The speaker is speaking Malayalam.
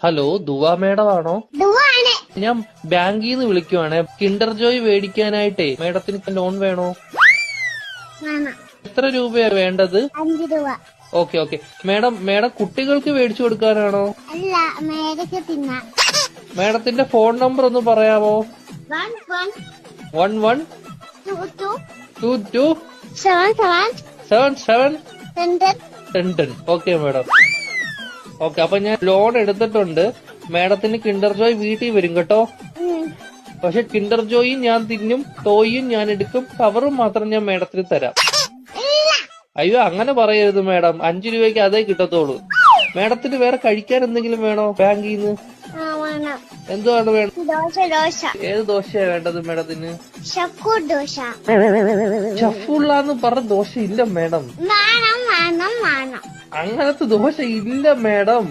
ഹലോ, ദുവാ മേഡം ആണോ? ദുവാണ്. ഞാൻ ബാങ്കിൽ നിന്ന് വിളിക്കുവാണ്. കിൻഡർ ജോയ് മേടിക്കാനായിട്ടേ മേഡത്തിന് ലോൺ വേണോ? വേണം. എത്ര രൂപയാ വേണ്ടത്? 5 രൂപ. ഓക്കെ. മേഡം കുട്ടികൾക്ക് മേടിച്ചു കൊടുക്കാനാണോ? അല്ല, മേടിക്ക് തിന്നാം. മേഡത്തിന്റെ ഫോൺ നമ്പർ ഒന്ന് പറയാമോ? 11 22 77 10. Okay madam. ഓക്കെ, അപ്പൊ ഞാൻ ലോൺ എടുത്തിട്ടുണ്ട്. മേഡത്തിന് കിൻഡർ ജോയ് വീട്ടിൽ വരും കേട്ടോ. പക്ഷെ കിൻഡർ ജോയും ഞാൻ തിന്നും, ടോയും ഞാൻ എടുക്കും, കവറും മാത്രം ഞാൻ മേഡത്തിന് തരാം. അയ്യോ, അങ്ങനെ പറയരുത് മേഡം. 5 രൂപയ്ക്ക് അതേ കിട്ടത്തോളൂ. മേഡത്തിന് വേറെ കഴിക്കാൻ എന്തെങ്കിലും വേണോ ബാങ്കിൽ നിന്ന്? എന്തുവാണ് വേണം? ഏത് ദോശയാ വേണ്ടത് മേഡത്തിന്? ഷഫുള്ളാന്ന് പറഞ്ഞ ദോശ ഇല്ല മേഡം. അങ്ങനത്തെ ദോശ ഇല്ല മേഡം.